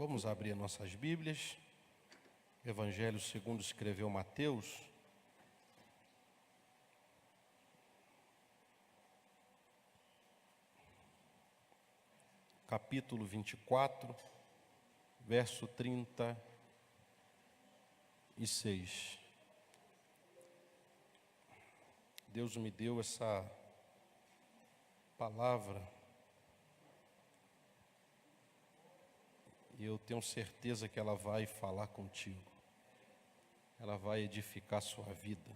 Vamos abrir nossas Bíblias. Evangelho segundo escreveu Mateus. Capítulo 24, verso 36. Deus me deu essa palavra e eu tenho certeza que ela vai falar contigo. Ela vai edificar a sua vida.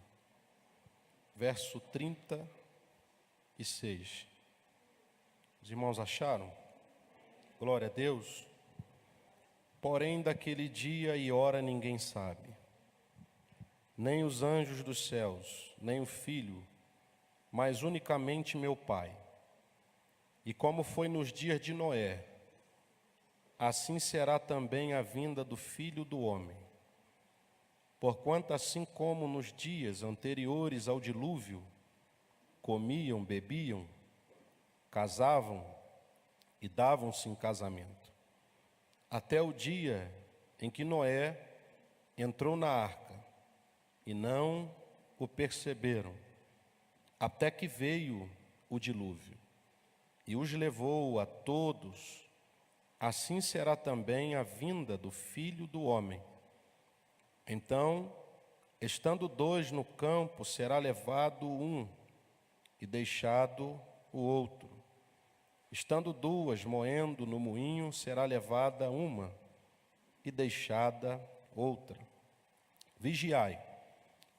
Verso 36. Os irmãos acharam? Glória a Deus. Porém, daquele dia e hora ninguém sabe, nem os anjos dos céus, nem o Filho, mas unicamente meu Pai. E como foi nos dias de Noé, assim será também a vinda do Filho do Homem. Porquanto assim como nos dias anteriores ao dilúvio, comiam, bebiam, casavam e davam-se em casamento, até o dia em que Noé entrou na arca, e não o perceberam, até que veio o dilúvio, e os levou a todos. Assim será também a vinda do Filho do Homem. Então, estando dois no campo, será levado um e deixado o outro. Estando duas moendo no moinho, será levada uma e deixada outra. Vigiai,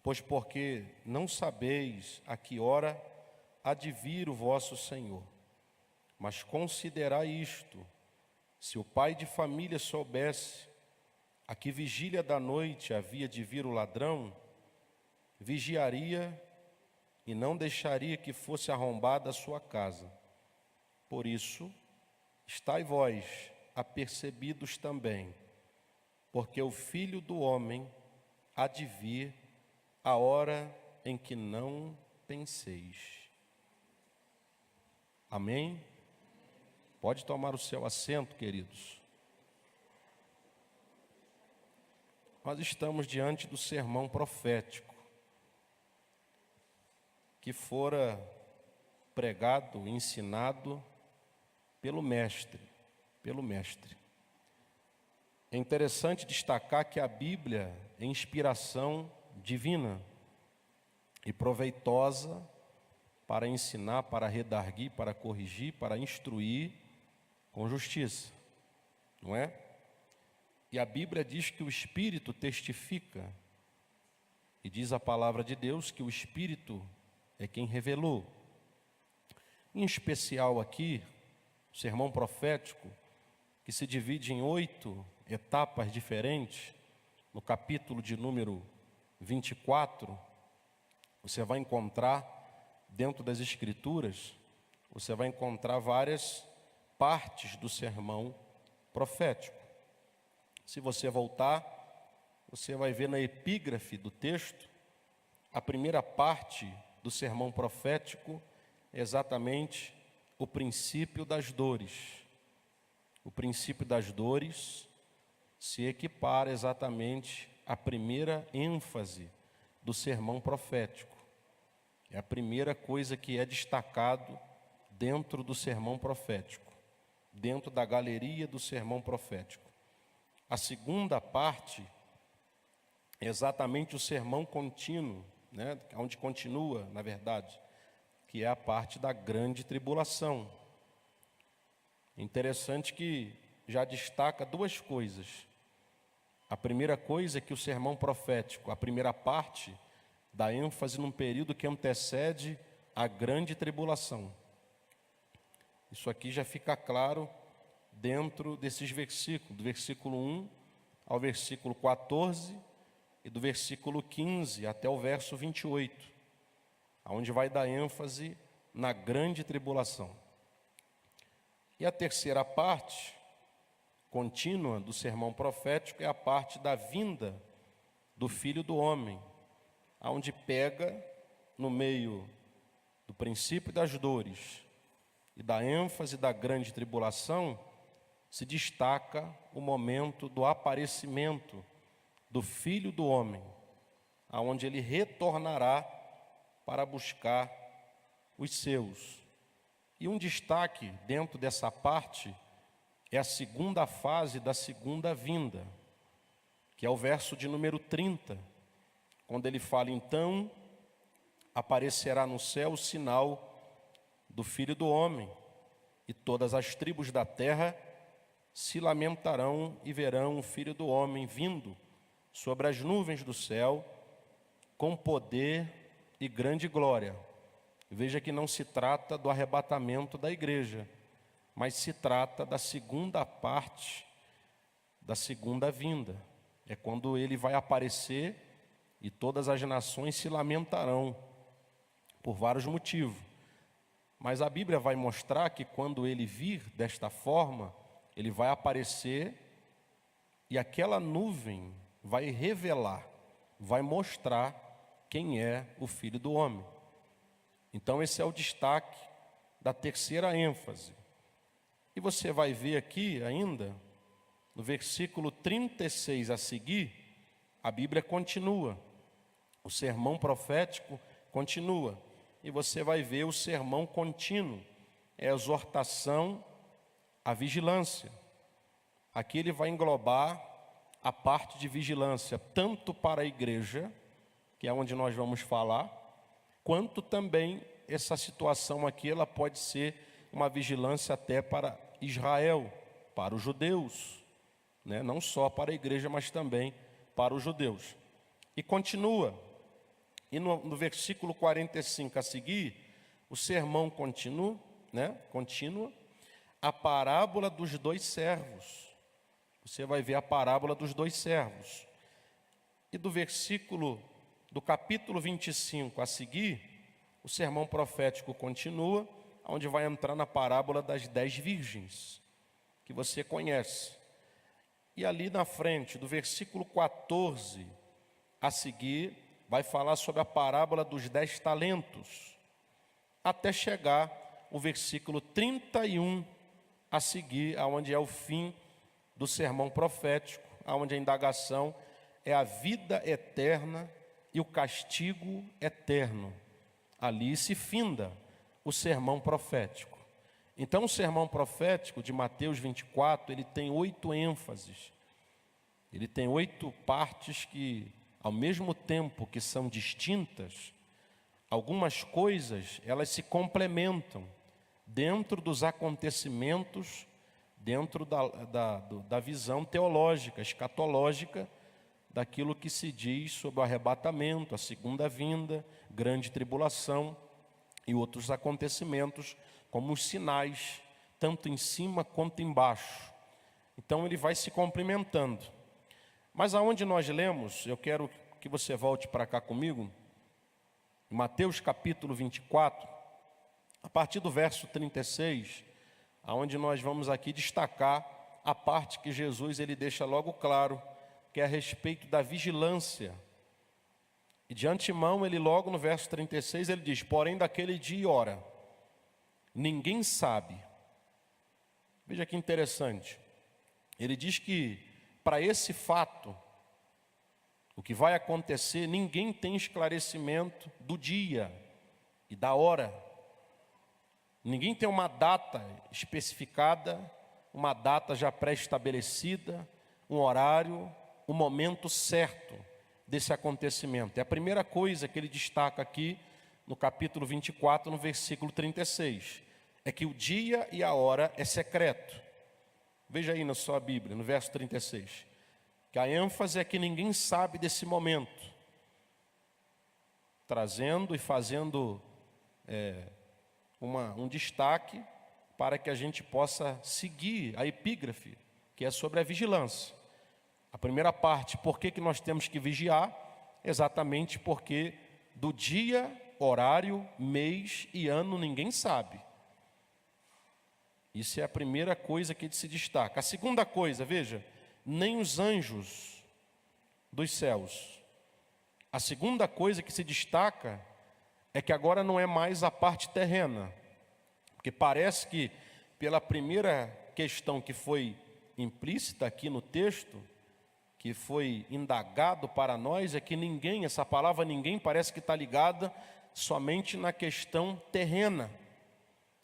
pois porque não sabeis a que hora há de vir o vosso Senhor. Mas considerai isto: se o pai de família soubesse a que vigília da noite havia de vir o ladrão, vigiaria e não deixaria que fosse arrombada a sua casa. Por isso, estai vós apercebidos também, porque o Filho do Homem há de vir a hora em que não penseis. Amém? Pode tomar o seu assento, queridos. Nós estamos diante do sermão profético, que fora pregado, ensinado pelo Mestre. É interessante destacar que a Bíblia é inspiração divina e proveitosa para ensinar, para redarguir, para corrigir, para instruir com justiça, não é? E a Bíblia diz que o Espírito testifica, e diz a palavra de Deus que o Espírito é quem revelou. Em especial aqui, o sermão profético, que se divide em 8 etapas diferentes, no capítulo de número 24, você vai encontrar, dentro das Escrituras, você vai encontrar várias partes do sermão profético. Se você voltar, você vai ver na epígrafe do texto, a primeira parte do sermão profético é exatamente o princípio das dores. O princípio das dores se equipara exatamente à primeira ênfase do sermão profético. É a primeira coisa que é destacado dentro do sermão profético, dentro da galeria do sermão profético. A segunda parte é exatamente o sermão contínuo, né? Onde continua, na verdade, que é a parte da grande tribulação. Interessante que já destaca duas coisas. A primeira coisa é que o sermão profético, a primeira parte, dá ênfase num período que antecede a grande tribulação. Isso aqui já fica claro dentro desses versículos, do versículo 1 ao versículo 14 e do versículo 15 até o verso 28, onde vai dar ênfase na grande tribulação. E a terceira parte, contínua do sermão profético, é a parte da vinda do Filho do Homem, onde pega no meio do princípio das dores e da ênfase da grande tribulação, se destaca o momento do aparecimento do Filho do Homem, aonde ele retornará para buscar os seus. E um destaque dentro dessa parte é a segunda fase da segunda vinda, que é o verso de número 30, quando ele fala: então aparecerá no céu o sinal do Filho do Homem, e todas as tribos da terra se lamentarão e verão o Filho do Homem vindo sobre as nuvens do céu, com poder e grande glória. Veja que não se trata do arrebatamento da igreja, mas se trata da segunda parte da segunda vinda. É quando ele vai aparecer e todas as nações se lamentarão, por vários motivos. Mas a Bíblia vai mostrar que quando ele vir desta forma, ele vai aparecer e aquela nuvem vai revelar, vai mostrar quem é o Filho do Homem. Então esse é o destaque da terceira ênfase. E você vai ver aqui ainda, no versículo 36 a seguir, a Bíblia continua. O sermão profético continua. E você vai ver o sermão contínuo, é a exortação à vigilância. Aqui ele vai englobar a parte de vigilância, tanto para a igreja, que é onde nós vamos falar, quanto também essa situação aqui, ela pode ser uma vigilância até para Israel, para os judeus, né? Não só para a igreja, mas também para os judeus. E continua. E no versículo 45 a seguir, o sermão continua, a parábola dos dois servos. Você vai ver a parábola dos dois servos. E do capítulo 25 a seguir, o sermão profético continua, onde vai entrar na parábola das 10 virgens, que você conhece. E ali na frente, do versículo 14 a seguir, vai falar sobre a parábola dos 10 talentos, até chegar o versículo 31 a seguir, aonde é o fim do sermão profético, aonde a indagação é a vida eterna e o castigo eterno. Ali se finda o sermão profético. Então o sermão profético de Mateus 24, ele tem 8 ênfases. Ele tem 8 partes que, ao mesmo tempo que são distintas, algumas coisas, elas se complementam dentro dos acontecimentos, dentro da visão teológica, escatológica, daquilo que se diz sobre o arrebatamento, a segunda vinda, grande tribulação e outros acontecimentos, como os sinais, tanto em cima quanto embaixo. Então ele vai se complementando. Mas aonde nós lemos, eu quero que você volte para cá comigo, em Mateus capítulo 24, a partir do verso 36, aonde nós vamos aqui destacar a parte que Jesus ele deixa logo claro, que é a respeito da vigilância. E de antemão, ele logo no verso 36, ele diz: porém daquele dia e hora, ninguém sabe. Veja que interessante. Ele diz que para esse fato, o que vai acontecer, ninguém tem esclarecimento do dia e da hora. Ninguém tem uma data especificada, uma data já pré-estabelecida, um horário, um momento certo desse acontecimento. É a primeira coisa que ele destaca aqui no capítulo 24, no versículo 36. É que o dia e a hora é secreto. Veja aí na sua Bíblia, no verso 36. Que a ênfase é que ninguém sabe desse momento. Trazendo e fazendo um destaque para que a gente possa seguir a epígrafe, que é sobre a vigilância. A primeira parte, por que nós temos que vigiar? Exatamente porque do dia, horário, mês e ano ninguém sabe. Isso é a primeira coisa que se destaca. A segunda coisa, veja, nem os anjos dos céus. A segunda coisa que se destaca é que agora não é mais a parte terrena. Porque parece que pela primeira questão que foi implícita aqui no texto, que foi indagado para nós, é que ninguém, essa palavra ninguém parece que está ligada somente na questão terrena,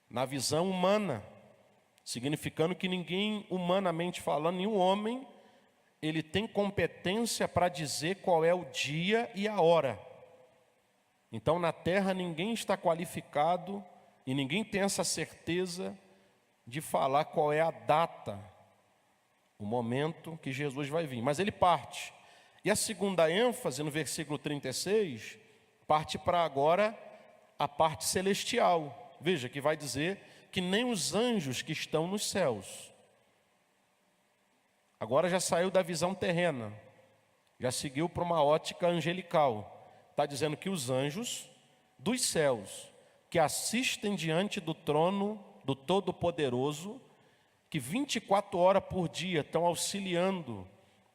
na visão humana, significando que ninguém, humanamente falando, nenhum homem, ele tem competência para dizer qual é o dia e a hora. Então, na terra, ninguém está qualificado e ninguém tem essa certeza de falar qual é a data, o momento que Jesus vai vir. Mas ele parte. E a segunda ênfase, no versículo 36, parte para agora a parte celestial. Veja que vai dizer que nem os anjos que estão nos céus. Agora já saiu da visão terrena, já seguiu para uma ótica angelical. Está dizendo que os anjos dos céus, que assistem diante do trono do Todo-Poderoso, que 24 horas por dia estão auxiliando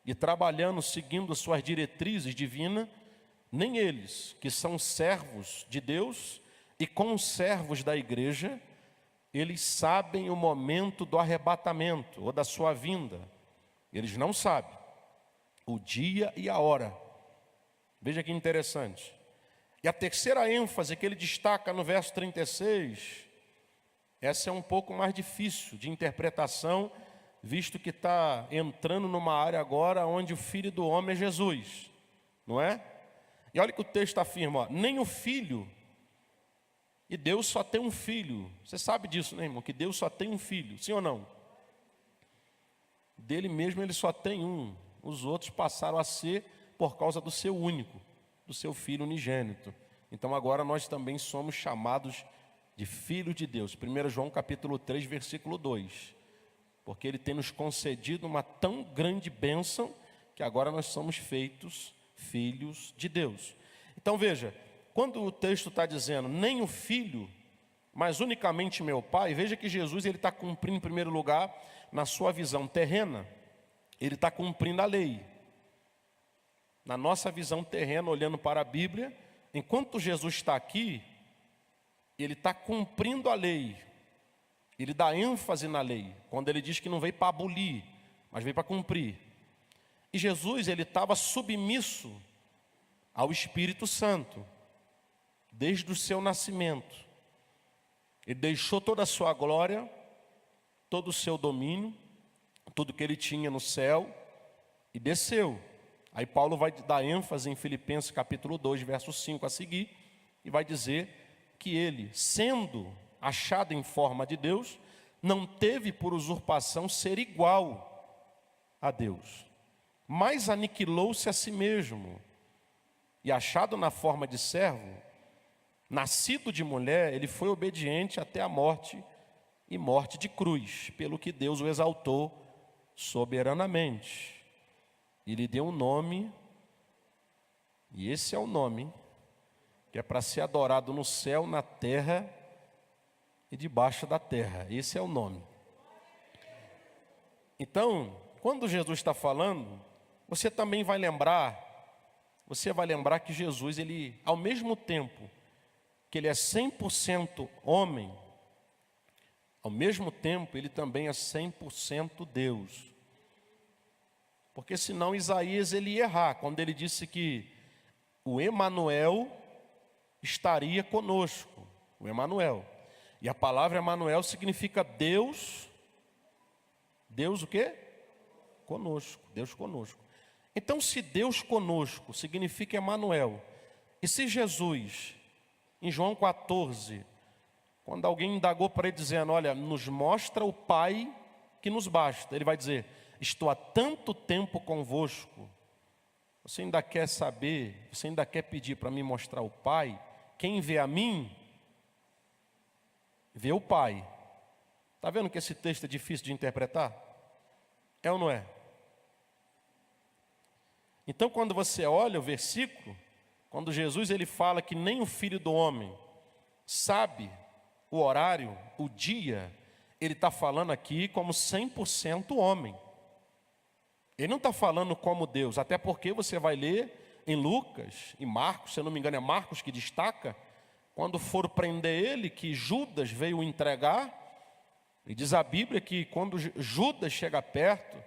e trabalhando, seguindo suas diretrizes divinas, nem eles, que são servos de Deus e conservos da igreja, eles sabem o momento do arrebatamento ou da sua vinda. Eles não sabem o dia e a hora. Veja que interessante. E a terceira ênfase que ele destaca no verso 36, essa é um pouco mais difícil de interpretação, visto que está entrando numa área agora onde o Filho do Homem é Jesus, não é? E olha que o texto afirma, ó, nem o Filho, e Deus só tem um filho. Você sabe disso, né, irmão? Que Deus só tem um filho, sim ou não? Dele mesmo ele só tem um. Os outros passaram a ser por causa do seu único, do seu Filho unigênito. Então agora nós também somos chamados de filhos de Deus. 1 João capítulo 3, versículo 2. Porque ele tem nos concedido uma tão grande bênção que agora nós somos feitos filhos de Deus. Então veja, quando o texto está dizendo nem o Filho, mas unicamente meu Pai, veja que Jesus ele está cumprindo em primeiro lugar, na sua visão terrena, ele está cumprindo a lei. Na nossa visão terrena, olhando para a Bíblia, enquanto Jesus está aqui, ele está cumprindo a lei. Ele dá ênfase na lei, quando ele diz que não veio para abolir, mas veio para cumprir. E Jesus, ele estava submisso ao Espírito Santo, desde o seu nascimento. Ele deixou toda a sua glória, todo o seu domínio, tudo que ele tinha no céu, e desceu. Aí Paulo vai dar ênfase em Filipenses capítulo 2, verso 5 a seguir, e vai dizer que ele, sendo achado em forma de Deus, não teve por usurpação ser igual a Deus, mas aniquilou-se a si mesmo, e achado na forma de servo, nascido de mulher, ele foi obediente até a morte, e morte de cruz, pelo que Deus o exaltou soberanamente. E lhe deu um nome, e esse é o nome, que é para ser adorado no céu, na terra e debaixo da terra. Esse é o nome. Então, quando Jesus está falando, você também vai lembrar, que Jesus, ele, ao mesmo tempo que ele é 100% homem, ao mesmo tempo ele também é 100% Deus. Porque senão Isaías ele ia errar, quando ele disse que o Emanuel estaria conosco, o Emanuel. E a palavra Emanuel significa Deus, Deus o quê? Conosco, Deus conosco. Então se Deus conosco significa Emanuel, e se Jesus, em João 14, quando alguém indagou para ele dizendo, olha, nos mostra o Pai que nos basta, ele vai dizer, estou há tanto tempo convosco, você ainda quer saber, você ainda quer pedir para me mostrar o Pai? Quem vê a mim, vê o Pai. Está vendo que esse texto é difícil de interpretar? É ou não é? Então quando você olha o versículo, quando Jesus ele fala que nem o Filho do Homem sabe o horário, o dia, ele está falando aqui como 100% homem. Ele não está falando como Deus, até porque você vai ler em Lucas e Marcos, se eu não me engano é Marcos que destaca, quando foram prender ele, que Judas veio o entregar, E diz a Bíblia que quando Judas chega perto,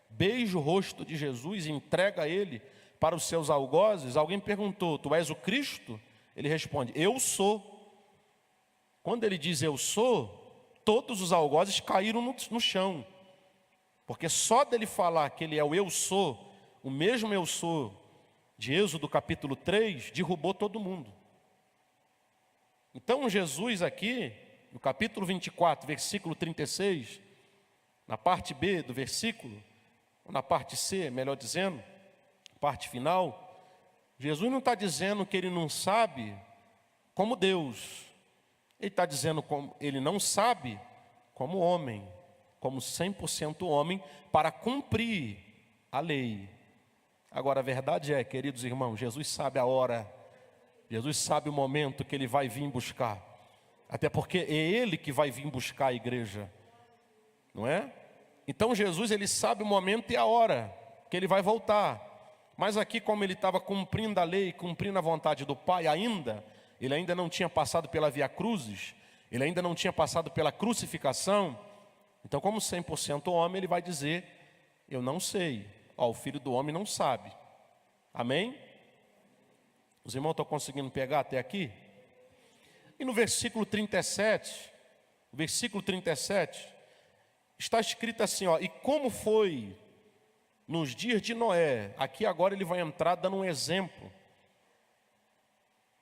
beija o rosto de Jesus e entrega ele para os seus algozes, alguém perguntou: tu és o Cristo? Ele responde: eu sou. Quando ele diz eu sou, todos os algozes caíram no chão. Porque só dele falar que ele é o eu sou, o mesmo eu sou de Êxodo capítulo 3, derrubou todo mundo. Então Jesus aqui, no capítulo 24, versículo 36, na parte B do versículo, ou na parte C, melhor dizendo, parte final, Jesus não está dizendo que ele não sabe como Deus. Ele está dizendo como ele não sabe como homem, como 100% homem, para cumprir a lei. Agora, a verdade é, queridos irmãos, Jesus sabe a hora, Jesus sabe o momento que ele vai vir buscar. Até porque é ele que vai vir buscar a igreja, não é? Então Jesus, ele sabe o momento e a hora que ele vai voltar. Mas aqui, como ele estava cumprindo a lei, cumprindo a vontade do Pai ainda, ele ainda não tinha passado pela Via Crucis, ele ainda não tinha passado pela crucificação. Então, como 100% homem, ele vai dizer: eu não sei. Ó, o Filho do Homem não sabe. Amém? Os irmãos estão conseguindo pegar até aqui? E no versículo 37, está escrito assim, ó: e como foi nos dias de Noé. Aqui agora ele vai entrar dando um exemplo.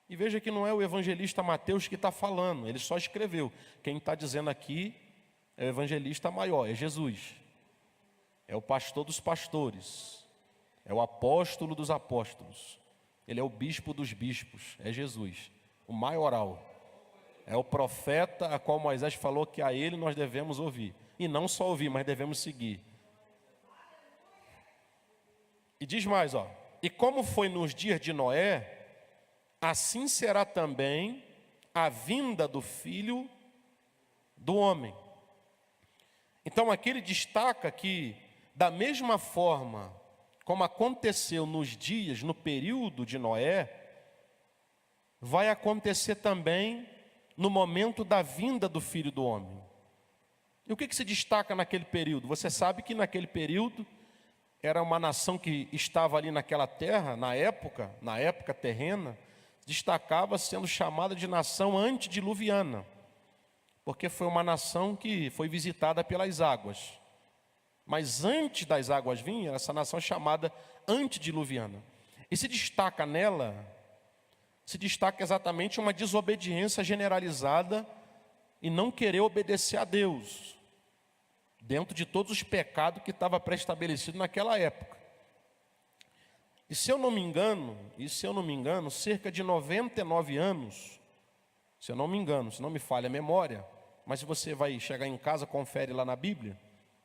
E veja que não é o evangelista Mateus que está falando, ele só escreveu. Quem está dizendo aqui é o evangelista maior, é Jesus. É o pastor dos pastores, é o apóstolo dos apóstolos, ele é o bispo dos bispos, é Jesus, o maioral. É o profeta a qual Moisés falou que a ele nós devemos ouvir. E não só ouvir, mas devemos seguir. E diz mais, ó: e como foi nos dias de Noé, assim será também a vinda do Filho do Homem. Então aqui ele destaca que, da mesma forma como aconteceu nos dias, no período de Noé, vai acontecer também no momento da vinda do Filho do Homem. E o que se destaca naquele período? Você sabe que naquele período era uma nação que estava ali naquela terra, na época terrena, destacava sendo chamada de nação antediluviana, porque foi uma nação que foi visitada pelas águas. Mas antes das águas vinham, essa nação é chamada antediluviana. E se destaca nela, exatamente uma desobediência generalizada e não querer obedecer a Deus, dentro de todos os pecados que estava pré-estabelecido naquela época. E se eu não me engano, cerca de 99 anos, se eu não me engano, se não me falha a memória, mas se você vai chegar em casa, confere lá na Bíblia,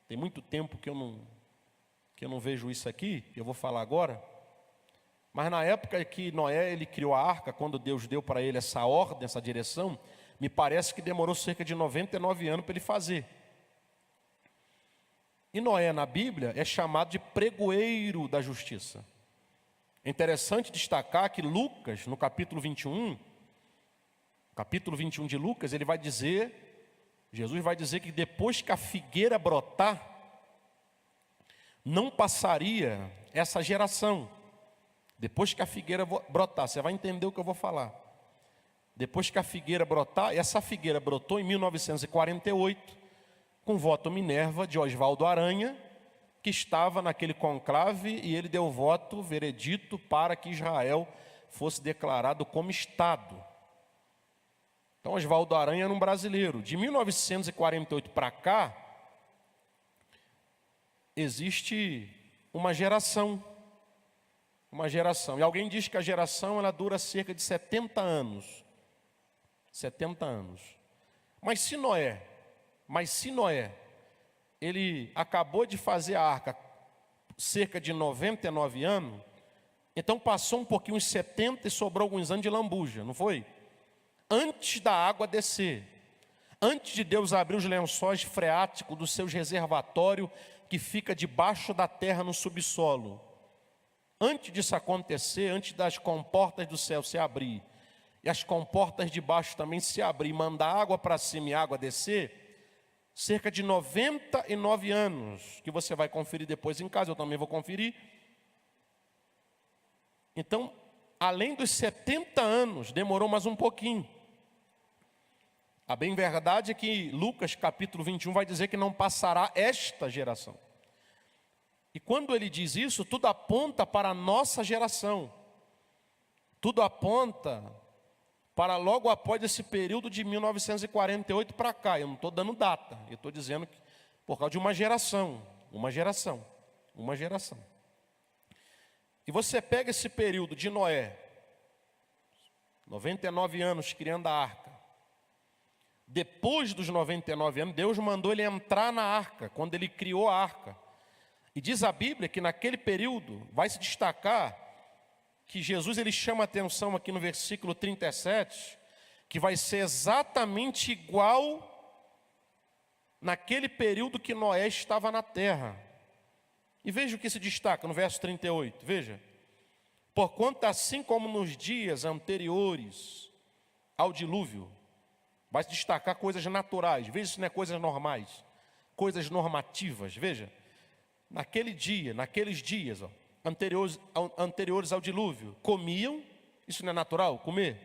tem muito tempo que eu não vejo isso aqui, eu vou falar agora. Mas na época que Noé ele criou a arca, quando Deus deu para ele essa ordem, essa direção, me parece que demorou cerca de 99 anos para ele fazer. E Noé na Bíblia é chamado de pregoeiro da justiça. É interessante destacar que Lucas, no capítulo 21 de Lucas, ele vai dizer, Jesus vai dizer que depois que a figueira brotar, não passaria essa geração. Depois que a figueira brotar, você vai entender o que eu vou falar. Depois que a figueira brotar, essa figueira brotou em 1948, com voto Minerva de Oswaldo Aranha, que estava naquele conclave, e ele deu voto, veredito, para que Israel fosse declarado como Estado. Então Oswaldo Aranha era um brasileiro. De 1948 para cá, existe uma geração. E alguém diz que a geração ela dura cerca de 70 anos. 70 anos. Mas se Noé, ele acabou de fazer a arca cerca de 99 anos, então passou um pouquinho, uns 70, e sobrou alguns anos de lambuja, não foi? Antes da água descer, antes de Deus abrir os lençóis freáticos dos seus reservatórios, que fica debaixo da terra no subsolo. Antes disso acontecer, antes das comportas do céu se abrir, e as comportas de baixo também se abrir, mandar água para cima e água descer, cerca de 99 anos, que você vai conferir depois em casa, eu também vou conferir. Então, além dos 70 anos, demorou mais um pouquinho. A bem verdade é que Lucas capítulo 21 vai dizer que não passará esta geração. E quando ele diz isso, tudo aponta para a nossa geração. Tudo aponta para logo após esse período de 1948 para cá. Eu não estou dando data, eu estou dizendo que por causa de uma geração. E você pega esse período de Noé, 99 anos criando a arca. Depois dos 99 anos, Deus mandou ele entrar na arca, quando ele criou a arca. E diz a Bíblia que naquele período vai se destacar que Jesus ele chama a atenção aqui no versículo 37, que vai ser exatamente igual naquele período que Noé estava na terra. E veja o que se destaca no verso 38, veja. Porquanto assim como nos dias anteriores ao dilúvio, vai se destacar coisas naturais, veja se não é coisas normais, coisas normativas, veja. Naquele dia, naqueles dias, anteriores ao dilúvio, comiam, isso não é natural, comer?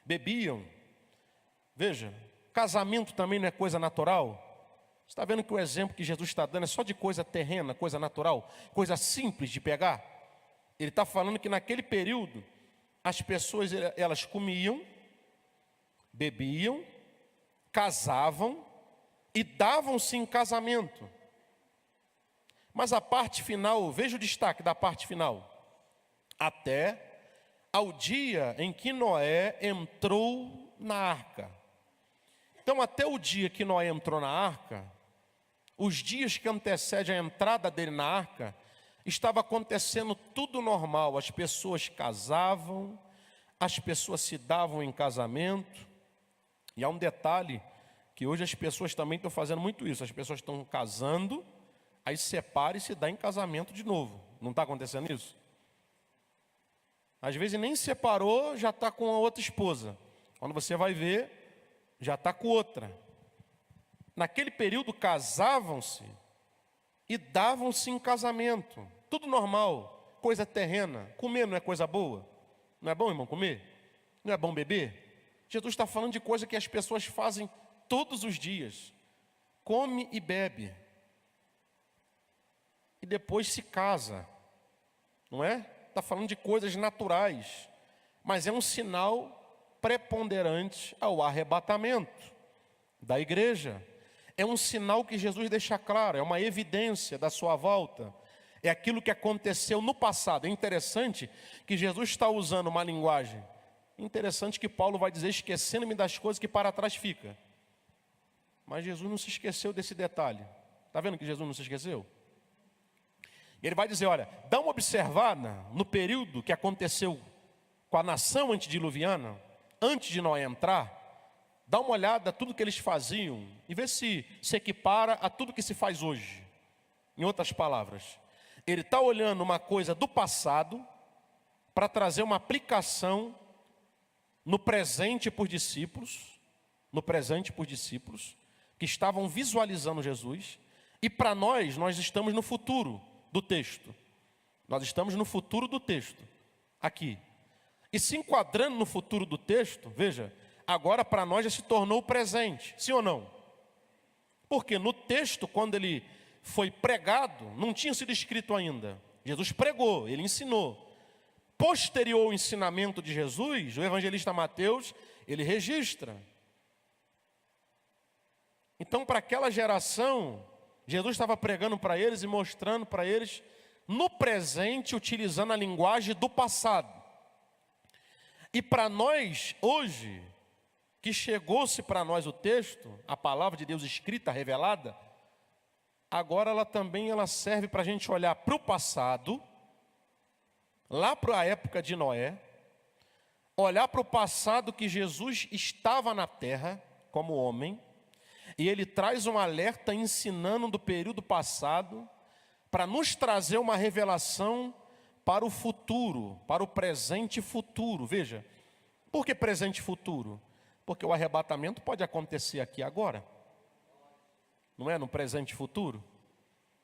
Bebiam, veja, casamento também não é coisa natural? Você está vendo que o exemplo que Jesus está dando é só de coisa terrena, coisa natural, coisa simples de pegar? Ele está falando que naquele período, as pessoas, elas comiam, bebiam, casavam e davam-se em casamento. Mas a parte final, veja o destaque da parte final. Até ao dia em que Noé entrou na arca. Então, até o dia que Noé entrou na arca, os dias que antecedem a entrada dele na arca, estava acontecendo tudo normal. As pessoas casavam, as pessoas se davam em casamento. E há um detalhe, que hoje as pessoas também estão fazendo muito isso. As pessoas estão casando, aí se separa e se dá em casamento de novo. Não está acontecendo isso? Às vezes nem separou, já está com a outra esposa. Quando você vai ver, já está com outra. Naquele período casavam-se e davam-se em casamento. Tudo normal, coisa terrena. Comer não é coisa boa? Não é bom, irmão, comer? Não é bom beber? Jesus está falando de coisa que as pessoas fazem todos os dias. Come e bebe. E depois se casa. Não é? Está falando de coisas naturais. Mas é um sinal preponderante ao arrebatamento da igreja. É um sinal que Jesus deixa claro, é uma evidência da sua volta. É aquilo que aconteceu no passado. É interessante que Jesus está usando uma linguagem interessante que Paulo vai dizer, esquecendo-me das coisas que para trás fica. Mas Jesus não se esqueceu desse detalhe. Está vendo que Jesus não se esqueceu? Ele vai dizer, olha, dá uma observada no período que aconteceu com a nação antediluviana, antes de Noé entrar. Dá uma olhada a tudo que eles faziam e vê se equipara a tudo que se faz hoje. Em outras palavras, ele está olhando uma coisa do passado para trazer uma aplicação no presente por discípulos, que estavam visualizando Jesus, e para nós estamos no futuro do texto. Nós estamos no futuro do texto, aqui. E se enquadrando no futuro do texto, veja, agora para nós já se tornou o presente, sim ou não? Porque no texto, quando ele foi pregado, não tinha sido escrito ainda. Jesus pregou, ele ensinou. Posterior ao ensinamento de Jesus, o evangelista Mateus, ele registra. Então, para aquela geração, Jesus estava pregando para eles e mostrando para eles, no presente, utilizando a linguagem do passado. E para nós, hoje, que chegou-se para nós o texto, a palavra de Deus escrita, revelada, agora ela serve para a gente olhar para o passado, lá para a época de Noé, olhar para o passado que Jesus estava na terra, como homem, e ele traz um alerta ensinando do período passado, para nos trazer uma revelação para o futuro, para o presente e futuro. Veja, por que presente e futuro? Porque o arrebatamento pode acontecer aqui agora. não é? No presente e futuro.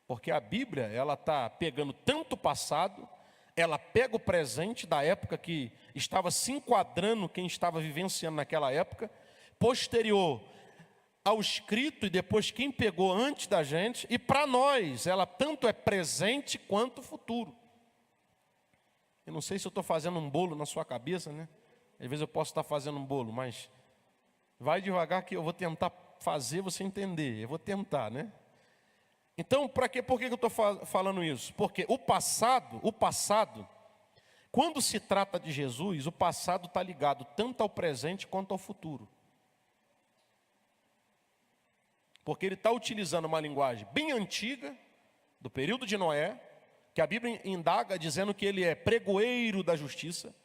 Porque a Bíblia, ela está pegando tanto o passado, ela pega o presente da época que estava se enquadrando quem estava vivenciando naquela época, posterior ao escrito e depois quem pegou antes da gente, e para nós ela tanto é presente quanto futuro. Eu não sei se eu estou fazendo um bolo na sua cabeça, né? Às vezes eu posso estar fazendo um bolo, mas vai devagar que eu vou tentar fazer você entender. Eu vou tentar, né? Então, por que eu estou falando isso? Porque o passado, quando se trata de Jesus, o passado está ligado tanto ao presente quanto ao futuro. Porque ele está utilizando uma linguagem bem antiga, do período de Noé, que a Bíblia indaga dizendo que ele é pregoeiro da justiça,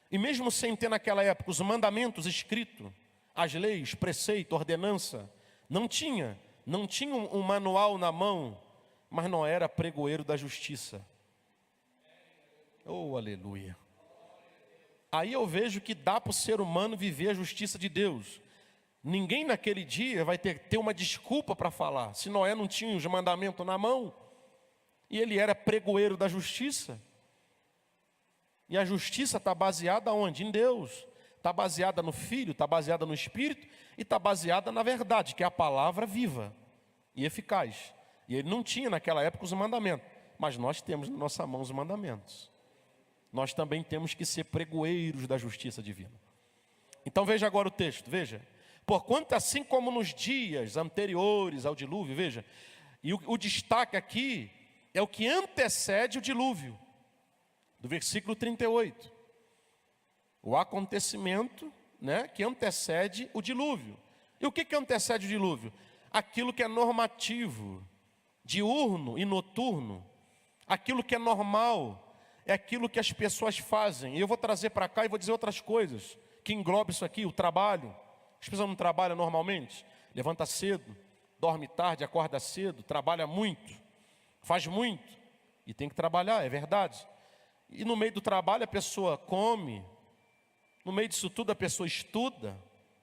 e mesmo sem ter naquela época os mandamentos escritos, as leis, preceito, ordenança, não tinha um manual na mão, mas Noé era pregoeiro da justiça. Oh, aleluia. Aí eu vejo que dá para o ser humano viver a justiça de Deus. Ninguém naquele dia vai ter uma desculpa para falar. Se Noé não tinha os mandamentos na mão, e ele era pregoeiro da justiça. E a justiça está baseada onde? Em Deus. Está baseada no Filho, está baseada no Espírito, e está baseada na verdade, que é a palavra viva e eficaz. E ele não tinha naquela época os mandamentos, mas nós temos na nossa mão os mandamentos. Nós também temos que ser pregoeiros da justiça divina. Então veja agora o texto, veja. Porquanto assim como nos dias anteriores ao dilúvio, veja, e o destaque aqui é o que antecede o dilúvio, do versículo 38. O acontecimento, né, que antecede o dilúvio. E o que antecede o dilúvio? Aquilo que é normativo, diurno e noturno, aquilo que é normal, é aquilo que as pessoas fazem. E eu vou trazer para cá e vou dizer outras coisas que engloba isso aqui, o trabalho. As pessoas não trabalham normalmente, levanta cedo, dorme tarde, acorda cedo, trabalha muito, faz muito, e tem que trabalhar, é verdade. E no meio do trabalho a pessoa come, no meio disso tudo a pessoa estuda,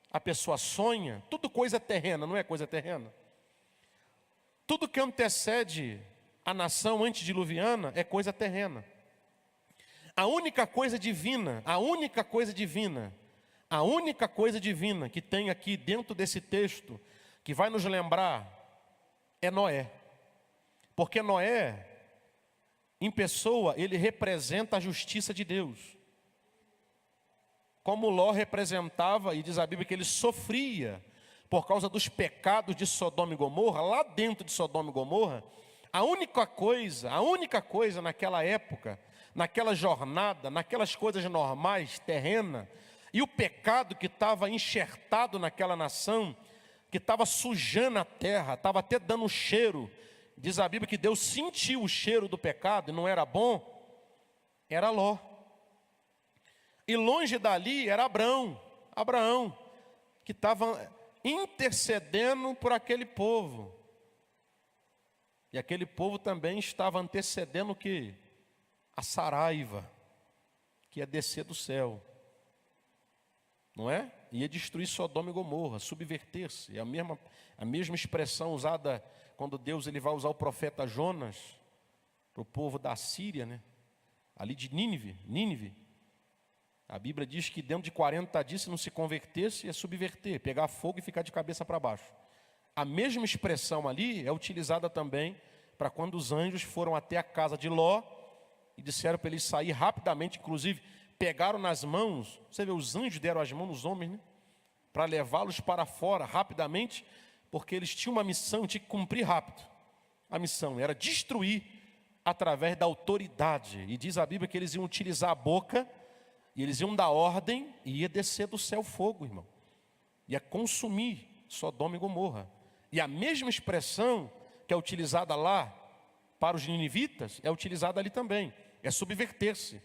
a pessoa sonha, tudo coisa terrena, não é coisa terrena? Tudo que antecede a nação antediluviana é coisa terrena. A única coisa divina que tem aqui dentro desse texto, que vai nos lembrar, é Noé. Porque Noé, em pessoa, ele representa a justiça de Deus. Como Ló representava, e diz a Bíblia que ele sofria por causa dos pecados de Sodoma e Gomorra, lá dentro de Sodoma e Gomorra, a única coisa naquela época, naquela jornada, naquelas coisas normais, terrenas, e o pecado que estava enxertado naquela nação, que estava sujando a terra, estava até dando cheiro, diz a Bíblia que Deus sentiu o cheiro do pecado e não era bom, era Ló. E longe dali era Abraão, que estava intercedendo por aquele povo. E aquele povo também estava antecedendo o quê? A saraiva, que ia descer do céu. Não é? Ia destruir Sodoma e Gomorra, subverter-se. É a mesma expressão usada quando Deus ele vai usar o profeta Jonas para o povo da Síria, né? Ali de Nínive. A Bíblia diz que dentro de 40 dias, se não se convertesse, ia subverter, pegar fogo e ficar de cabeça para baixo. A mesma expressão ali é utilizada também para quando os anjos foram até a casa de Ló e disseram para ele sair rapidamente, inclusive pegaram nas mãos, você vê, os anjos deram as mãos nos homens, né? Para levá-los para fora rapidamente, porque eles tinham uma missão, tinham que cumprir rápido. A missão era destruir através da autoridade. E diz a Bíblia que eles iam utilizar a boca, e eles iam dar ordem, e ia descer do céu fogo, irmão. Ia consumir Sodoma e Gomorra. E a mesma expressão que é utilizada lá para os ninivitas, é utilizada ali também. É subverter-se.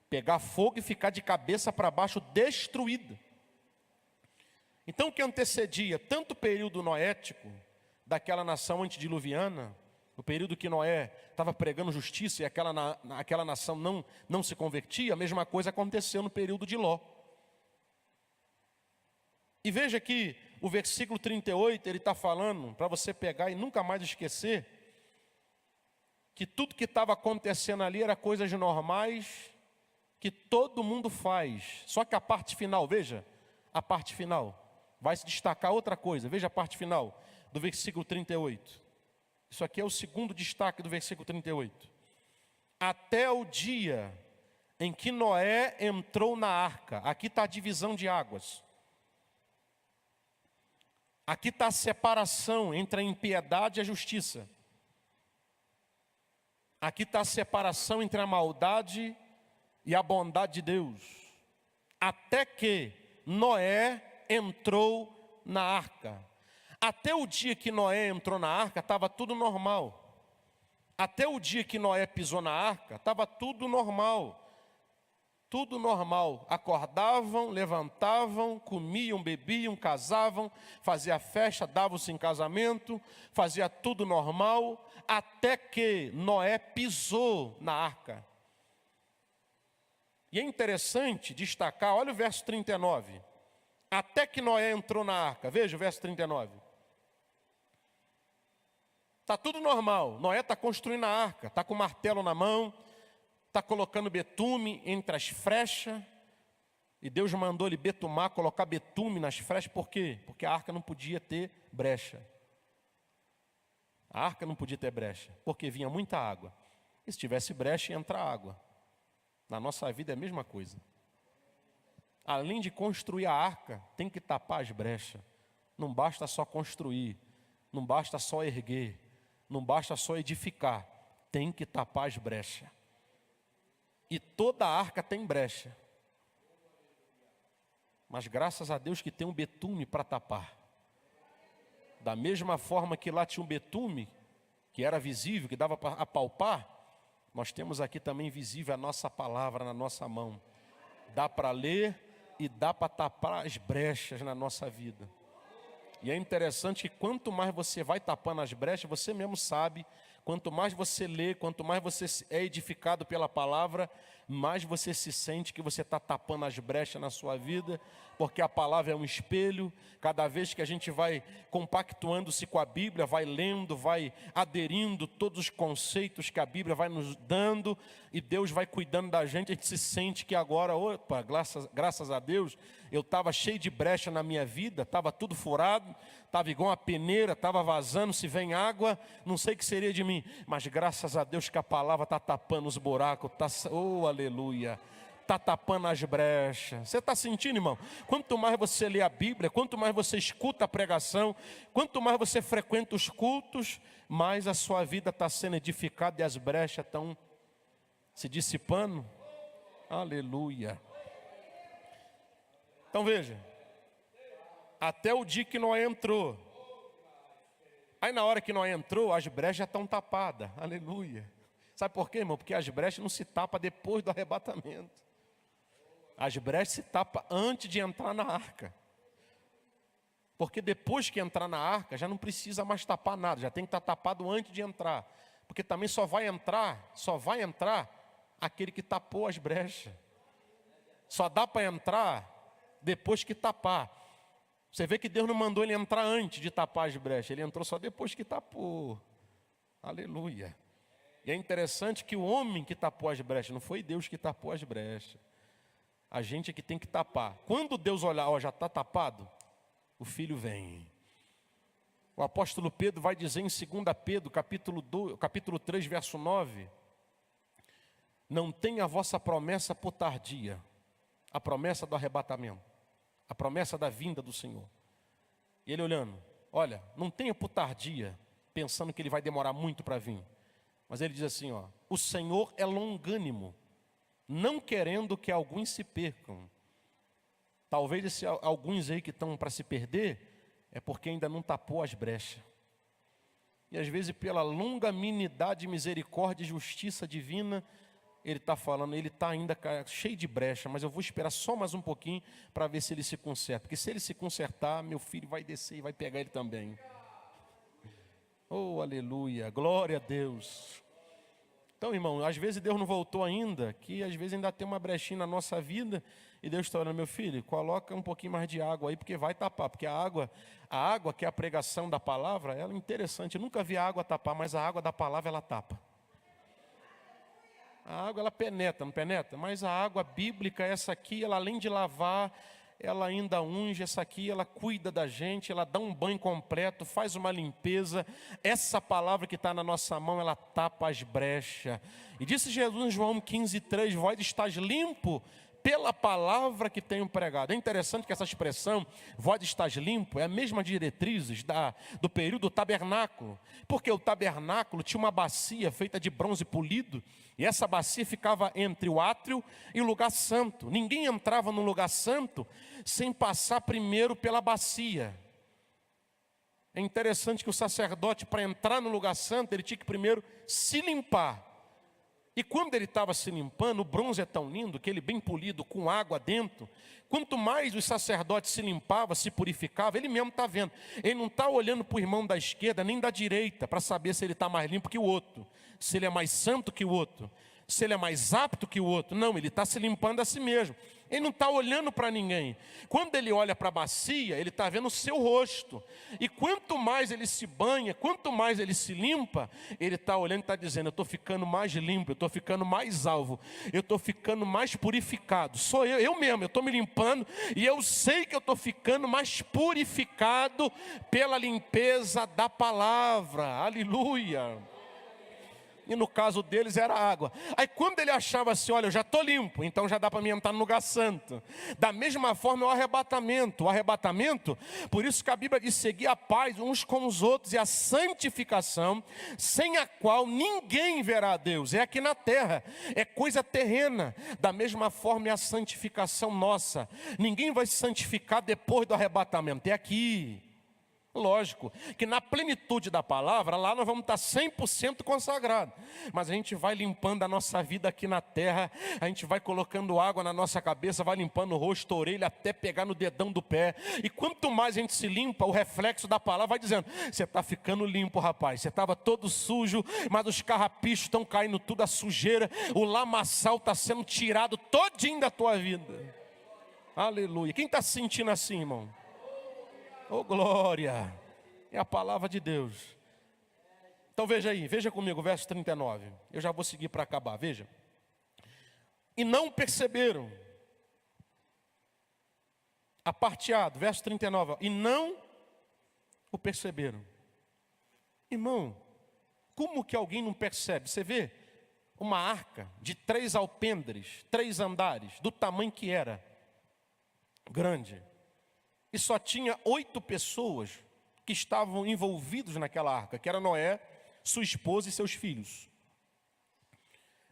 Pegar fogo e ficar de cabeça para baixo destruída. Então o que antecedia tanto o período noético daquela nação antediluviana, o período que Noé estava pregando justiça e aquela nação não se convertia, a mesma coisa aconteceu no período de Ló. E veja que o versículo 38, ele está falando, para você pegar e nunca mais esquecer, que tudo que estava acontecendo ali era coisas normais, que todo mundo faz. Só que a parte final, veja, a parte final, vai se destacar outra coisa. Veja a parte final do versículo 38. Isso aqui é o segundo destaque do versículo 38. Até o dia em que Noé entrou na arca. Aqui está a divisão de águas. Aqui está a separação entre a impiedade e a justiça. Aqui está a separação entre a maldade e a bondade de Deus. Até que Noé entrou na arca. Até o dia que Noé entrou na arca, estava tudo normal. Até o dia que Noé pisou na arca, estava tudo normal. Tudo normal. Acordavam, levantavam, comiam, bebiam, casavam, fazia festa, davam-se em casamento, fazia tudo normal, até que Noé pisou na arca. E é interessante destacar, olha o verso 39. Até que Noé entrou na arca. Veja o verso 39. Está tudo normal. Noé está construindo a arca, está com o martelo na mão, está colocando betume entre as frechas. E Deus mandou ele betumar, colocar betume nas frechas. Por quê? Porque a arca não podia ter brecha. A arca não podia ter brecha, porque vinha muita água. E se tivesse brecha, ia entrar água. Na nossa vida é a mesma coisa. Além de construir a arca, tem que tapar as brechas. Não basta só construir, não basta só erguer, não basta só edificar. Tem que tapar as brechas. E toda a arca tem brecha. Mas graças a Deus que tem um betume para tapar. Da mesma forma que lá tinha um betume, que era visível, que dava para apalpar, nós temos aqui também visível a nossa palavra na nossa mão. Dá para ler e dá para tapar as brechas na nossa vida. E é interessante que quanto mais você vai tapando as brechas, você mesmo sabe, quanto mais você lê, quanto mais você é edificado pela palavra, mais você se sente que você está tapando as brechas na sua vida, porque a palavra é um espelho. Cada vez que a gente vai compactuando-se com a Bíblia, vai lendo, vai aderindo todos os conceitos que a Bíblia vai nos dando, e Deus vai cuidando da gente, a gente se sente que agora, opa, graças a Deus, eu estava cheio de brecha na minha vida, estava tudo furado, estava igual uma peneira, estava vazando, se vem água, não sei o que seria de mim, mas graças a Deus que a palavra está tapando os buracos, oh aleluia, está tapando as brechas. Você está sentindo, irmão? Quanto mais você lê a Bíblia, quanto mais você escuta a pregação, quanto mais você frequenta os cultos, mais a sua vida está sendo edificada e as brechas estão se dissipando. Aleluia. Então veja, até o dia que Noé entrou. Aí na hora que Noé entrou, as brechas já estão tapadas. Aleluia. Sabe por quê, irmão? Porque as brechas não se tapam depois do arrebatamento. As brechas se tapam antes de entrar na arca. Porque depois que entrar na arca, já não precisa mais tapar nada. Já tem que estar tapado antes de entrar. Porque também só vai entrar aquele que tapou as brechas. Só dá para entrar depois que tapar. Você vê que Deus não mandou ele entrar antes de tapar as brechas. Ele entrou só depois que tapou. Aleluia. E é interessante que o homem que tapou as brechas, não foi Deus que tapou as brechas. A gente é que tem que tapar. Quando Deus olhar, ó, já está tapado, o filho vem. O apóstolo Pedro vai dizer em 2 Pedro, capítulo 3, verso 9. Não tenha a vossa promessa por tardia. A promessa do arrebatamento. A promessa da vinda do Senhor. E ele olhando, olha, não tenha por tardia, pensando que ele vai demorar muito para vir. Mas ele diz assim, ó, o Senhor é longânimo, não querendo que alguns se percam. Talvez alguns aí que estão para se perder, é porque ainda não tapou as brechas. E às vezes pela longanimidade, misericórdia e justiça divina, ele está falando, ele está ainda cheio de brecha, mas eu vou esperar só mais um pouquinho para ver se ele se conserta. Porque se ele se consertar, meu filho vai descer e vai pegar ele também. Oh, aleluia, glória a Deus. Então, irmão, às vezes Deus não voltou ainda, que às vezes ainda tem uma brechinha na nossa vida, e Deus está olhando, meu filho, coloca um pouquinho mais de água aí, porque vai tapar, porque a água que é a pregação da palavra, ela é interessante, eu nunca vi a água tapar, mas a água da palavra ela tapa. A água ela penetra, não penetra? Mas a água bíblica, essa aqui, ela além de lavar, ela ainda unge, essa aqui, ela cuida da gente, ela dá um banho completo, faz uma limpeza. Essa palavra que está na nossa mão, ela tapa as brechas. E disse Jesus em João 15:3, vós estás limpo pela palavra que tenho pregado. É interessante que essa expressão, vós estás limpo, é a mesma diretrizes do período do tabernáculo. Porque o tabernáculo tinha uma bacia feita de bronze polido, e essa bacia ficava entre o átrio e o lugar santo. Ninguém entrava no lugar santo sem passar primeiro pela bacia. É interessante que o sacerdote, para entrar no lugar santo, ele tinha que primeiro se limpar. E quando ele estava se limpando, o bronze é tão lindo, que ele bem polido, com água dentro. Quanto mais os sacerdotes se limpavam, se purificavam, ele mesmo está vendo. Ele não está olhando para o irmão da esquerda, nem da direita, para saber se ele está mais limpo que o outro, se ele é mais santo que o outro, se ele é mais apto que o outro. Não, ele está se limpando a si mesmo. Ele não está olhando para ninguém. Quando ele olha para a bacia, ele está vendo o seu rosto. E quanto mais ele se banha, quanto mais ele se limpa, ele está olhando e está dizendo, eu estou ficando mais limpo, eu estou ficando mais alvo, eu estou ficando mais purificado. Sou eu mesmo, eu estou me limpando e eu sei que eu estou ficando mais purificado pela limpeza da palavra. Aleluia. E no caso deles era água. Aí quando ele achava assim, olha, eu já estou limpo, então já dá para mim entrar no lugar santo. Da mesma forma é o arrebatamento. O arrebatamento, por isso que a Bíblia diz, seguir a paz uns com os outros e a santificação, sem a qual ninguém verá a Deus. É aqui na terra, é coisa terrena. Da mesma forma é a santificação nossa. Ninguém vai se santificar depois do arrebatamento, é aqui. Lógico, que na plenitude da palavra, lá nós vamos estar 100% consagrados. Mas a gente vai limpando a nossa vida aqui na terra, a gente vai colocando água na nossa cabeça, vai limpando o rosto, a orelha, até pegar no dedão do pé. E quanto mais a gente se limpa, o reflexo da palavra vai dizendo, você está ficando limpo, rapaz. Você estava todo sujo, mas os carrapichos estão caindo tudo, a sujeira, o lamaçal está sendo tirado todinho da tua vida. Aleluia. Quem está se sentindo assim, irmão? Oh, glória, é a palavra de Deus. Então veja aí, veja comigo, verso 39. Eu já vou seguir para acabar, veja. E não perceberam. Aparteado, verso 39. E não o perceberam. Irmão, como que alguém não percebe? Você vê uma arca de 3 alpendres, 3 andares, do tamanho que era. Grande. E só tinha 8 pessoas que estavam envolvidos naquela arca, que era Noé, sua esposa e seus filhos.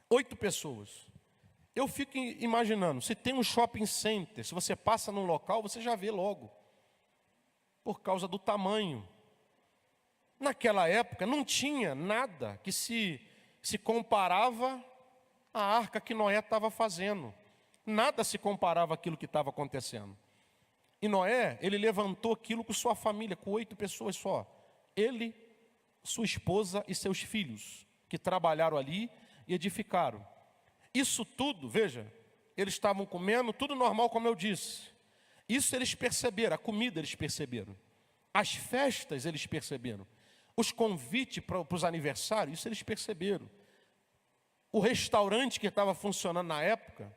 8 pessoas. Eu fico imaginando, se tem um shopping center, se você passa num local, você já vê logo. Por causa do tamanho. Naquela época não tinha nada que se comparava à arca que Noé estava fazendo. Nada se comparava àquilo que estava acontecendo. E Noé, ele levantou aquilo com sua família, com 8 pessoas só. Ele, sua esposa e seus filhos, que trabalharam ali e edificaram. Isso tudo, veja, eles estavam comendo, tudo normal como eu disse. Isso eles perceberam, a comida eles perceberam. As festas eles perceberam. Os convites para os aniversários, isso eles perceberam. O restaurante que estava funcionando na época,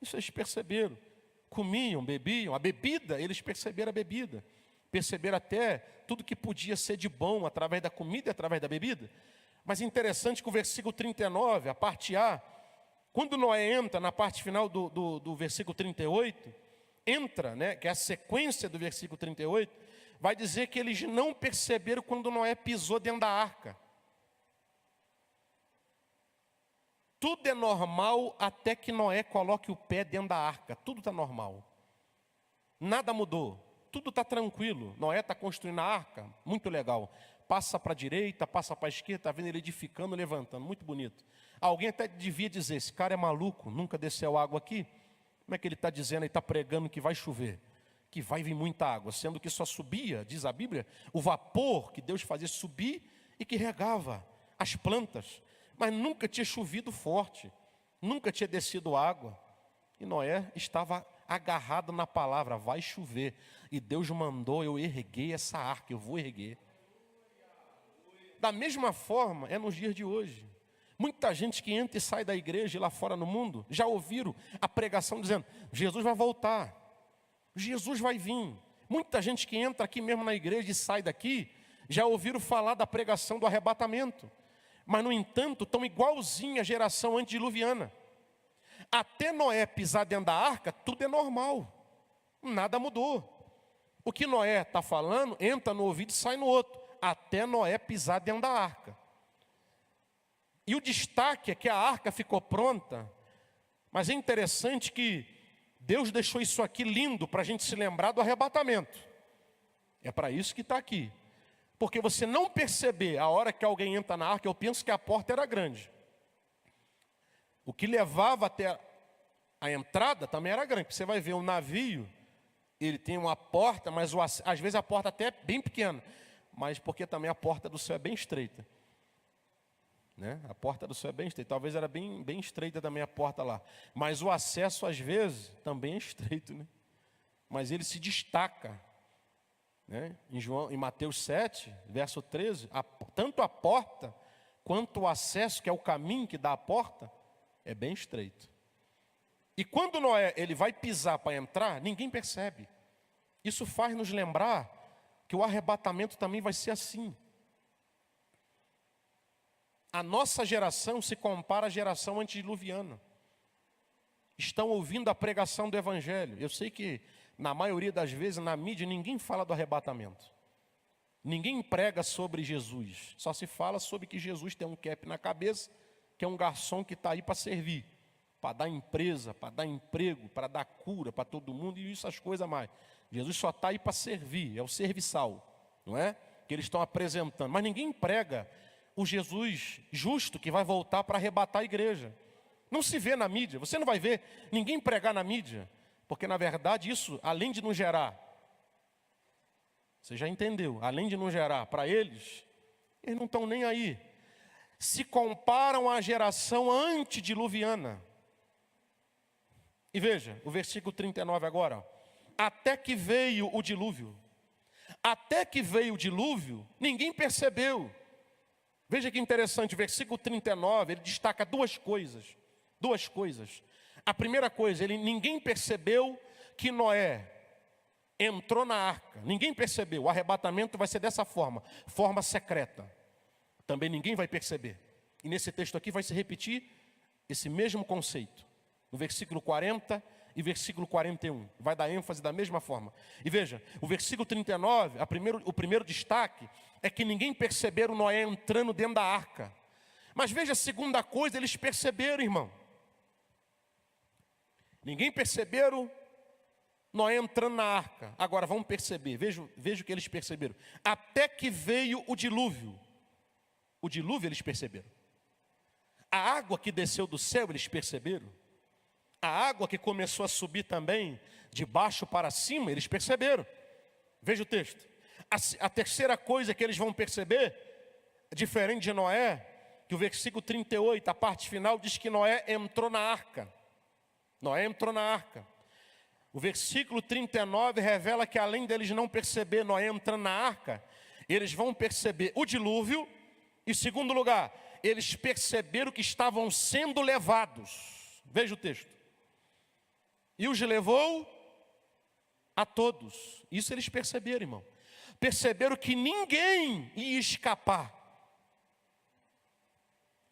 isso eles perceberam. Comiam, bebiam, a bebida, eles perceberam a bebida. Perceberam até tudo que podia ser de bom através da comida e através da bebida. Mas interessante que o versículo 39, a parte A, quando Noé entra na parte final do versículo 38, entra, né, que é a sequência do versículo 38, vai dizer que eles não perceberam quando Noé pisou dentro da arca. Tudo é normal até que Noé coloque o pé dentro da arca. Tudo está normal. Nada mudou. Tudo está tranquilo. Noé está construindo a arca. Muito legal. Passa para a direita, passa para a esquerda. Está vendo ele edificando, levantando. Muito bonito. Alguém até devia dizer, esse cara é maluco. Nunca desceu água aqui. Como é que ele está dizendo? Ele está pregando que vai chover. Que vai vir muita água. Sendo que só subia, diz a Bíblia, o vapor que Deus fazia subir e que regava as plantas. mas nunca tinha chovido forte, nunca tinha descido água. E Noé estava agarrado na palavra, vai chover. E Deus mandou eu erguer essa arca, eu vou erguer. Da mesma forma é nos dias de hoje. Muita gente que entra e sai da igreja e lá fora no mundo, já ouviram a pregação dizendo, Jesus vai voltar, Jesus vai vir. Muita gente que entra aqui mesmo na igreja e sai daqui, já ouviram falar da pregação do arrebatamento. Mas no entanto, estão igualzinho à geração antediluviana. Até Noé pisar dentro da arca, tudo é normal. Nada mudou. O que Noé está falando, entra no ouvido e sai no outro. Até Noé pisar dentro da arca. E o destaque é que a arca ficou pronta. Mas é interessante que Deus deixou isso aqui lindo para a gente se lembrar do arrebatamento. É para isso que está aqui. Porque você não perceber a hora que alguém entra na arca, eu penso que a porta era grande. O que levava até a entrada também era grande. Você vai ver um navio, ele tem uma porta, mas às vezes a porta até é bem pequena. Mas porque também a porta do céu é bem estreita. Né? A porta do céu é bem estreita. Talvez era bem estreita também a porta lá. Mas o acesso às vezes também é estreito. Né? Mas ele se destaca. Né? Em Mateus 7, verso 13, tanto a porta quanto o acesso, que é o caminho que dá à porta, é bem estreito. E quando Noé ele vai pisar para entrar, ninguém percebe. Isso faz nos lembrar que o arrebatamento também vai ser assim. A nossa geração se compara à geração antediluviana. Estão ouvindo a pregação do Evangelho. Eu sei que na maioria das vezes na mídia ninguém fala do arrebatamento. Ninguém prega sobre Jesus. Só se fala sobre que Jesus tem um cap na cabeça, que é um garçom que está aí para servir, para dar empresa, para dar emprego, para dar cura para todo mundo e essas coisas mais. Jesus só está aí para servir, é o serviçal, não é? Que eles estão apresentando. Mas ninguém prega o Jesus justo que vai voltar para arrebatar a igreja. Não se vê na mídia, você não vai ver ninguém pregar na mídia, porque na verdade isso, além de não gerar, você já entendeu, além de não gerar para eles não estão nem aí. Se comparam à geração antediluviana. E veja, o versículo 39 agora. Até que veio o dilúvio. Até que veio o dilúvio, ninguém percebeu. Veja que interessante, o versículo 39, ele destaca duas coisas. Duas coisas. A primeira coisa, ninguém percebeu que Noé entrou na arca. Ninguém percebeu. O arrebatamento vai ser dessa forma secreta. Também ninguém vai perceber. E nesse texto aqui vai se repetir esse mesmo conceito. No versículo 40 e versículo 41. Vai dar ênfase da mesma forma. E veja, o versículo 39, o primeiro destaque é que ninguém perceberam Noé entrando dentro da arca. Mas veja a segunda coisa, eles perceberam, irmão. Ninguém perceberam Noé entrando na arca. Agora vamos perceber, veja o que eles perceberam. Até que veio o dilúvio. O dilúvio eles perceberam. A água que desceu do céu eles perceberam. A água que começou a subir também, de baixo para cima, eles perceberam. Veja o texto. A terceira coisa que eles vão perceber, diferente de Noé, que o versículo 38, a parte final, diz que Noé entrou na arca. Noé entrou na arca. O versículo 39 revela que além deles não perceber Noé entrando na arca, eles vão perceber o dilúvio. Em segundo lugar, eles perceberam que estavam sendo levados. Veja o texto. E os levou a todos. Isso eles perceberam, irmão. Perceberam que ninguém ia escapar.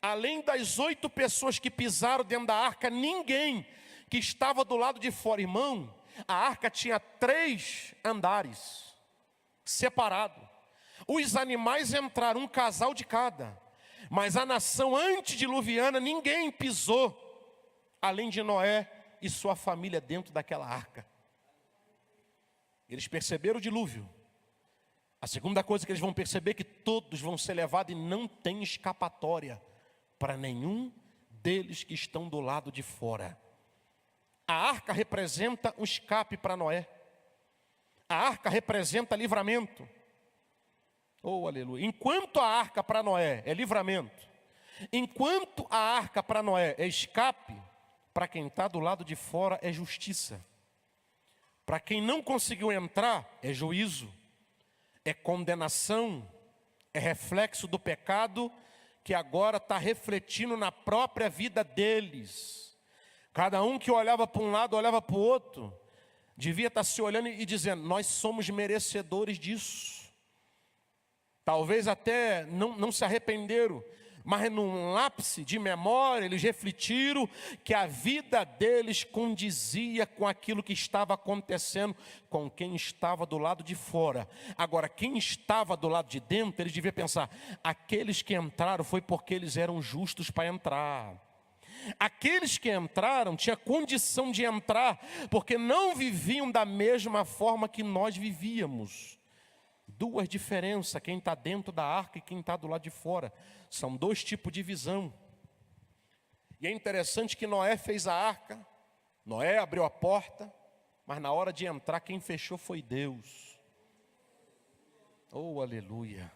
Além das 8 pessoas que pisaram dentro da arca, ninguém que estava do lado de fora. Irmão, a arca tinha 3 andares, separado. Os animais entraram, um casal de cada. Mas a nação antediluviana, ninguém pisou, além de Noé e sua família dentro daquela arca. Eles perceberam o dilúvio. A segunda coisa que eles vão perceber é que todos vão ser levados e não tem escapatória para nenhum deles que estão do lado de fora. A arca representa um escape para Noé. A arca representa livramento. Oh, aleluia. Enquanto a arca para Noé é livramento, Enquanto a arca para Noé é escape, para quem está do lado de fora é justiça. Para quem não conseguiu entrar, é juízo, é condenação, é reflexo do pecado que agora está refletindo na própria vida deles. Cada um que olhava para um lado, olhava para o outro, devia estar se olhando e dizendo: nós somos merecedores disso. Talvez até não se arrependeram, mas num lapse de memória, eles refletiram que a vida deles condizia com aquilo que estava acontecendo com quem estava do lado de fora. Agora, quem estava do lado de dentro, eles deviam pensar: aqueles que entraram foi porque eles eram justos para entrar. Aqueles que entraram tinham condição de entrar, porque não viviam da mesma forma que nós vivíamos. Duas diferenças, quem está dentro da arca e quem está do lado de fora. São dois tipos de visão. E é interessante que Noé fez a arca, Noé abriu a porta, mas na hora de entrar quem fechou foi Deus. Oh, aleluia.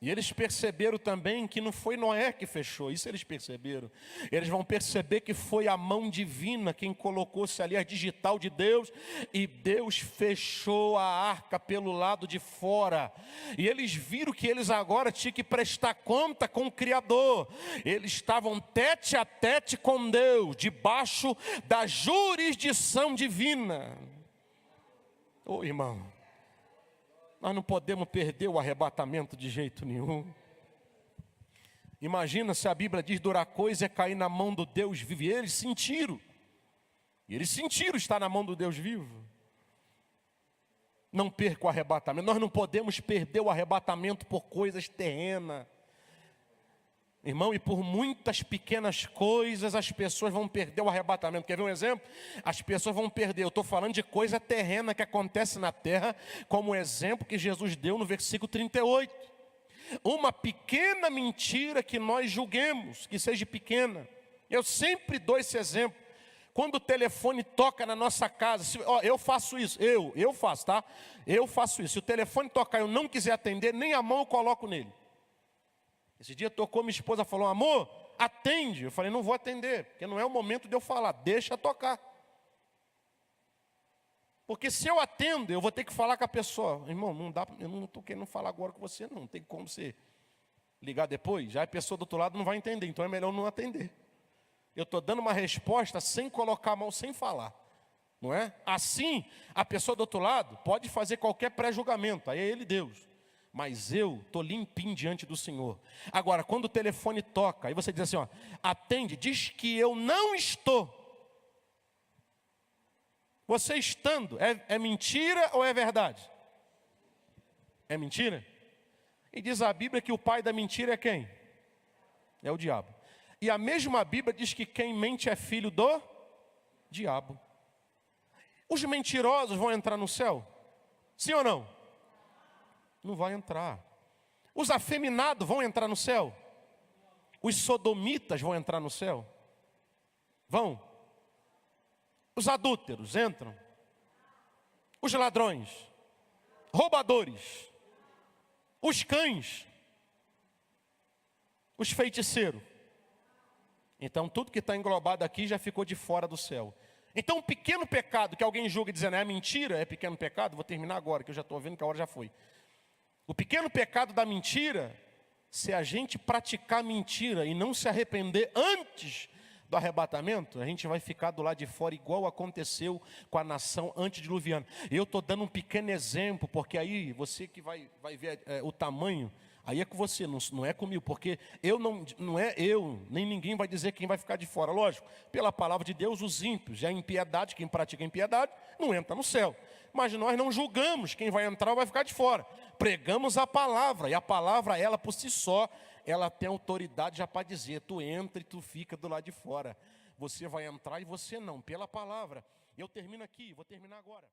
E eles perceberam também que não foi Noé que fechou, isso eles perceberam. Eles vão perceber que foi a mão divina quem colocou-se ali, a digital de Deus, e Deus fechou a arca pelo lado de fora. E eles viram que eles agora tinham que prestar conta com o Criador. Eles estavam tete a tete com Deus, debaixo da jurisdição divina. Ô irmão, nós não podemos perder o arrebatamento de jeito nenhum. Imagina se a Bíblia diz: durar coisa é cair na mão do Deus vivo. E eles sentiram. E eles sentiram estar na mão do Deus vivo. Não perca o arrebatamento. Nós não podemos perder o arrebatamento por coisas terrenas. Irmão, e por muitas pequenas coisas as pessoas vão perder o arrebatamento. Quer ver um exemplo? As pessoas vão perder, eu estou falando de coisa terrena que acontece na terra, como o exemplo que Jesus deu no versículo 38. Uma pequena mentira que nós julguemos, que seja pequena. Eu sempre dou esse exemplo. Quando o telefone toca na nossa casa, eu faço isso, eu faço, tá? Eu faço isso. Se o telefone tocar e eu não quiser atender, nem a mão eu coloco nele. Esse dia tocou, minha esposa falou: amor, atende. Eu falei: não vou atender, porque não é o momento de eu falar, deixa tocar. Porque se eu atendo, eu vou ter que falar com a pessoa: irmão, não dá, eu não estou querendo falar agora com você, não tem como você ligar depois. Já a pessoa do outro lado não vai entender, então é melhor não atender. Eu estou dando uma resposta sem colocar a mão, sem falar, não é? Assim, a pessoa do outro lado pode fazer qualquer pré-julgamento, aí é ele Deus. Mas eu estou limpinho diante do Senhor. Agora, quando o telefone toca, aí você diz assim, ó, atende, diz que eu não estou. Você estando, é mentira ou é verdade? É mentira? E diz a Bíblia que o pai da mentira é quem? É o diabo. E a mesma Bíblia diz que quem mente é filho do diabo. Os mentirosos vão entrar no céu? Sim ou não? Não vai entrar. Os afeminados vão entrar no céu? Os sodomitas vão entrar no céu? Vão? Os adúlteros entram? Os ladrões? Roubadores? Os cães? Os feiticeiros? Então tudo que está englobado aqui já ficou de fora do céu. Então um pequeno pecado que alguém julga dizendo é mentira, é pequeno pecado. Vou terminar agora que eu já estou vendo que a hora já foi. O pequeno pecado da mentira, se a gente praticar mentira e não se arrepender antes do arrebatamento, a gente vai ficar do lado de fora igual aconteceu com a nação antediluviana. Eu estou dando um pequeno exemplo, porque aí você que vai ver o tamanho, aí é com você, não é comigo, porque não é eu, nem ninguém vai dizer quem vai ficar de fora. Lógico, pela palavra de Deus, os ímpios, a impiedade, quem pratica impiedade, não entra no céu. Mas nós não julgamos quem vai entrar ou vai ficar de fora. Pregamos a palavra, e a palavra, ela por si só, ela tem autoridade já para dizer: tu entra e tu fica do lado de fora. Você vai entrar e você não, pela palavra. Eu termino aqui, vou terminar agora.